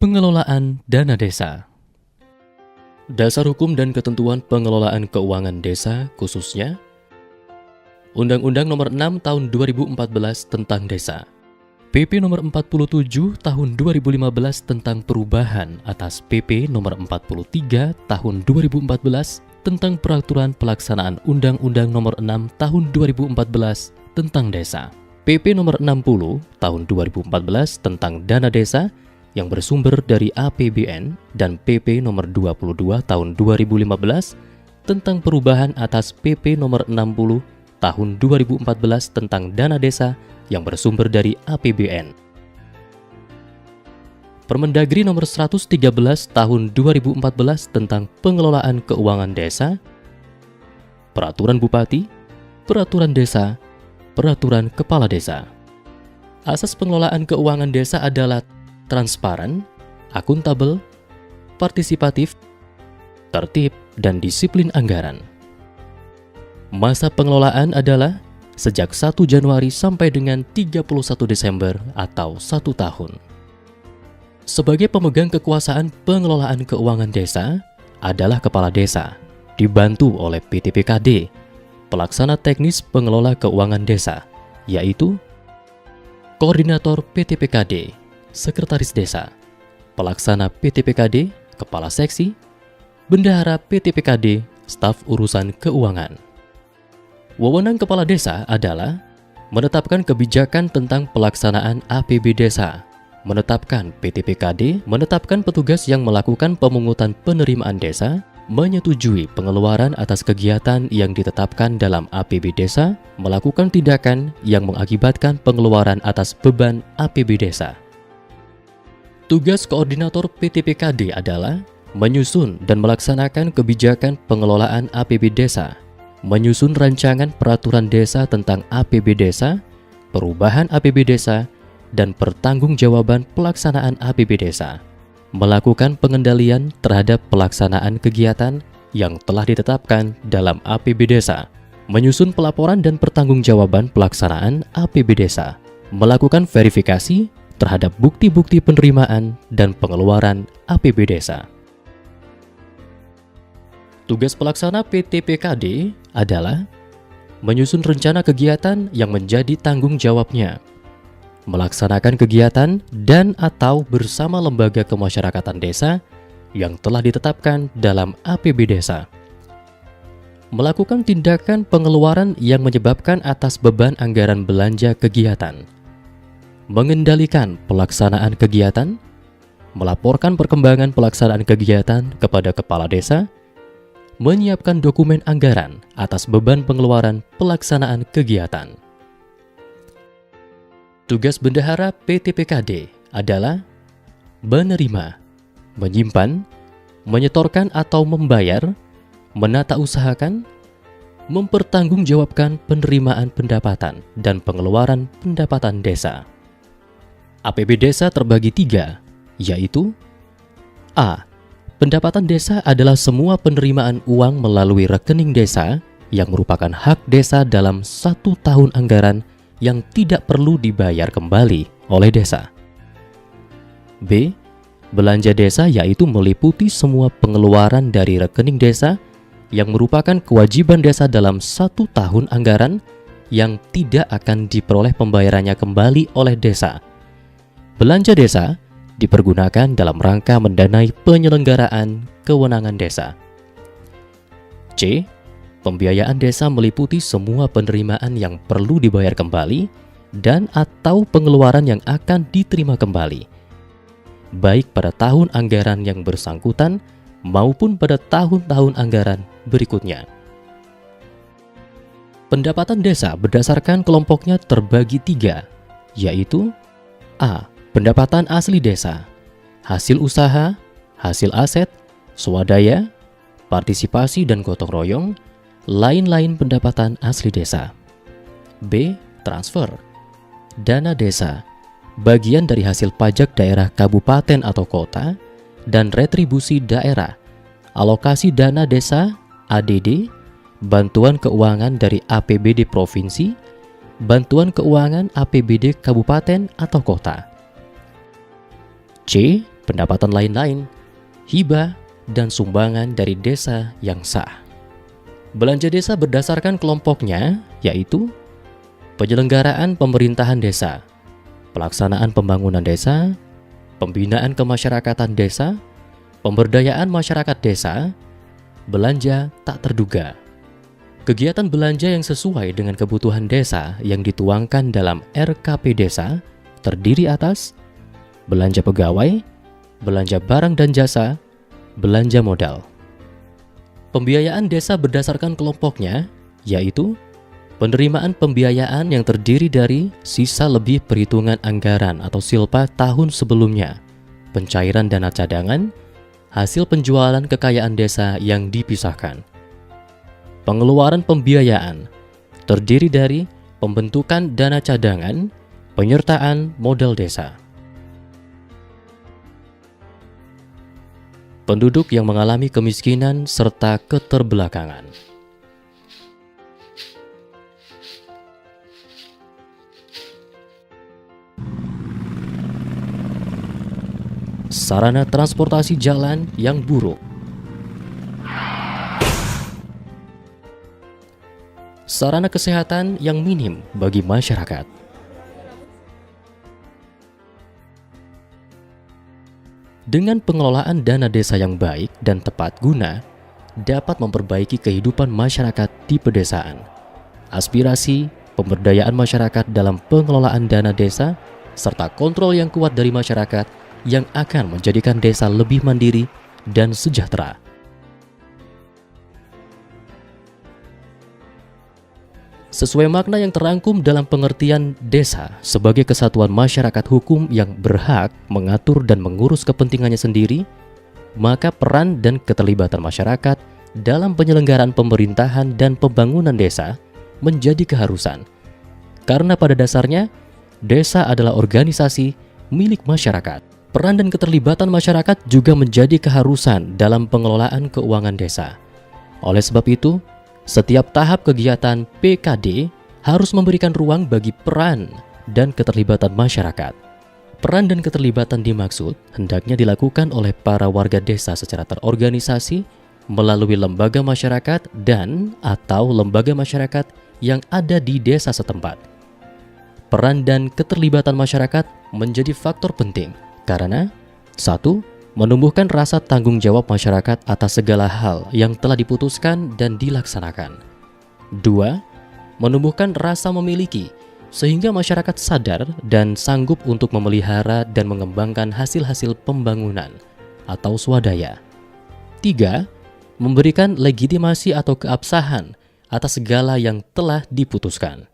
Pengelolaan dana desa. Dasar hukum dan ketentuan pengelolaan keuangan desa khususnya Undang-Undang Nomor 6 Tahun 2014 tentang Desa, PP Nomor 47 Tahun 2015 tentang perubahan atas PP Nomor 43 Tahun 2014 tentang peraturan pelaksanaan Undang-Undang Nomor 6 Tahun 2014 tentang Desa, PP Nomor 60 Tahun 2014 tentang Dana Desa yang bersumber dari APBN, dan PP Nomor 22 Tahun 2015 tentang perubahan atas PP Nomor 60 Tahun 2014 tentang Dana Desa yang bersumber dari APBN. Permendagri Nomor 113 Tahun 2014 tentang pengelolaan keuangan desa, Peraturan Bupati, Peraturan Desa, Peraturan Kepala Desa. Asas pengelolaan keuangan desa adalah transparan, akuntabel, partisipatif, tertib, dan disiplin anggaran. Masa pengelolaan adalah sejak 1 Januari sampai dengan 31 Desember atau 1 tahun. Sebagai pemegang kekuasaan pengelolaan keuangan desa adalah Kepala Desa, dibantu oleh PTPKD, pelaksana teknis pengelola keuangan desa, yaitu Koordinator PTPKD, Sekretaris Desa, Pelaksana PTPKD, Kepala Seksi, Bendahara PTPKD, Staf Urusan Keuangan. Wewenang Kepala Desa adalah menetapkan kebijakan tentang pelaksanaan APB Desa, menetapkan PTPKD, menetapkan petugas yang melakukan pemungutan penerimaan desa, menyetujui pengeluaran atas kegiatan yang ditetapkan dalam APB Desa, melakukan tindakan yang mengakibatkan pengeluaran atas beban APB Desa. Tugas Koordinator PTPKD adalah menyusun dan melaksanakan kebijakan pengelolaan APB Desa, menyusun rancangan peraturan desa tentang APB Desa, perubahan APB Desa, dan pertanggungjawaban pelaksanaan APB Desa, melakukan pengendalian terhadap pelaksanaan kegiatan yang telah ditetapkan dalam APB Desa, menyusun pelaporan dan pertanggungjawaban pelaksanaan APB Desa, melakukan verifikasi terhadap bukti-bukti penerimaan dan pengeluaran APB Desa. Tugas pelaksana PTPKD adalah menyusun rencana kegiatan yang menjadi tanggung jawabnya, melaksanakan kegiatan dan atau bersama lembaga kemasyarakatan desa yang telah ditetapkan dalam APB Desa, melakukan tindakan pengeluaran yang menyebabkan atas beban anggaran belanja kegiatan, mengendalikan pelaksanaan kegiatan, melaporkan perkembangan pelaksanaan kegiatan kepada Kepala Desa, menyiapkan dokumen anggaran atas beban pengeluaran pelaksanaan kegiatan. Tugas Bendahara PTPKD adalah menerima, menyimpan, menyetorkan atau membayar, menata usahakan, mempertanggungjawabkan penerimaan pendapatan dan pengeluaran pendapatan desa. APB Desa terbagi 3, yaitu A. Pendapatan desa adalah semua penerimaan uang melalui rekening desa yang merupakan hak desa dalam 1 tahun anggaran yang tidak perlu dibayar kembali oleh desa. B. Belanja desa yaitu meliputi semua pengeluaran dari rekening desa yang merupakan kewajiban desa dalam 1 tahun anggaran yang tidak akan diperoleh pembayarannya kembali oleh desa. Belanja desa dipergunakan dalam rangka mendanai penyelenggaraan kewenangan desa. C. Pembiayaan desa meliputi semua penerimaan yang perlu dibayar kembali dan atau pengeluaran yang akan diterima kembali, baik pada tahun anggaran yang bersangkutan maupun pada tahun-tahun anggaran berikutnya. Pendapatan desa berdasarkan kelompoknya terbagi 3, yaitu A. Pendapatan asli desa, hasil usaha, hasil aset, swadaya, partisipasi dan gotong royong, lain-lain pendapatan asli desa. B. Transfer, dana desa, bagian dari hasil pajak daerah kabupaten atau kota, dan retribusi daerah, alokasi dana desa, ADD, bantuan keuangan dari APBD provinsi, bantuan keuangan APBD kabupaten atau kota. C. pendapatan lain-lain, hibah, dan sumbangan dari desa yang sah. Belanja desa berdasarkan kelompoknya, yaitu penyelenggaraan pemerintahan desa, pelaksanaan pembangunan desa, pembinaan kemasyarakatan desa, pemberdayaan masyarakat desa, belanja tak terduga. Kegiatan belanja yang sesuai dengan kebutuhan desa yang dituangkan dalam RKP desa terdiri atas belanja pegawai, belanja barang dan jasa, belanja modal. Pembiayaan desa berdasarkan kelompoknya, yaitu penerimaan pembiayaan yang terdiri dari sisa lebih perhitungan anggaran atau silpa tahun sebelumnya, pencairan dana cadangan, hasil penjualan kekayaan desa yang dipisahkan. Pengeluaran pembiayaan terdiri dari pembentukan dana cadangan, penyertaan modal desa. Penduduk yang mengalami kemiskinan serta keterbelakangan. Sarana transportasi jalan yang buruk. Sarana kesehatan yang minim bagi masyarakat. Dengan pengelolaan dana desa yang baik dan tepat guna, dapat memperbaiki kehidupan masyarakat di pedesaan. Aspirasi, pemberdayaan masyarakat dalam pengelolaan dana desa, serta kontrol yang kuat dari masyarakat yang akan menjadikan desa lebih mandiri dan sejahtera. Sesuai makna yang terangkum dalam pengertian desa sebagai kesatuan masyarakat hukum yang berhak mengatur dan mengurus kepentingannya sendiri, maka peran dan keterlibatan masyarakat dalam penyelenggaraan pemerintahan dan pembangunan desa menjadi keharusan. Karena pada dasarnya, desa adalah organisasi milik masyarakat. Peran dan keterlibatan masyarakat juga menjadi keharusan dalam pengelolaan keuangan desa. Oleh sebab itu, setiap tahap kegiatan PKD harus memberikan ruang bagi peran dan keterlibatan masyarakat. Peran dan keterlibatan dimaksud hendaknya dilakukan oleh para warga desa secara terorganisasi melalui lembaga masyarakat dan atau lembaga masyarakat yang ada di desa setempat. Peran dan keterlibatan masyarakat menjadi faktor penting karena 1. Menumbuhkan rasa tanggung jawab masyarakat atas segala hal yang telah diputuskan dan dilaksanakan. 2. Menumbuhkan rasa memiliki, sehingga masyarakat sadar dan sanggup untuk memelihara dan mengembangkan hasil-hasil pembangunan atau swadaya. 3. Memberikan legitimasi atau keabsahan atas segala yang telah diputuskan.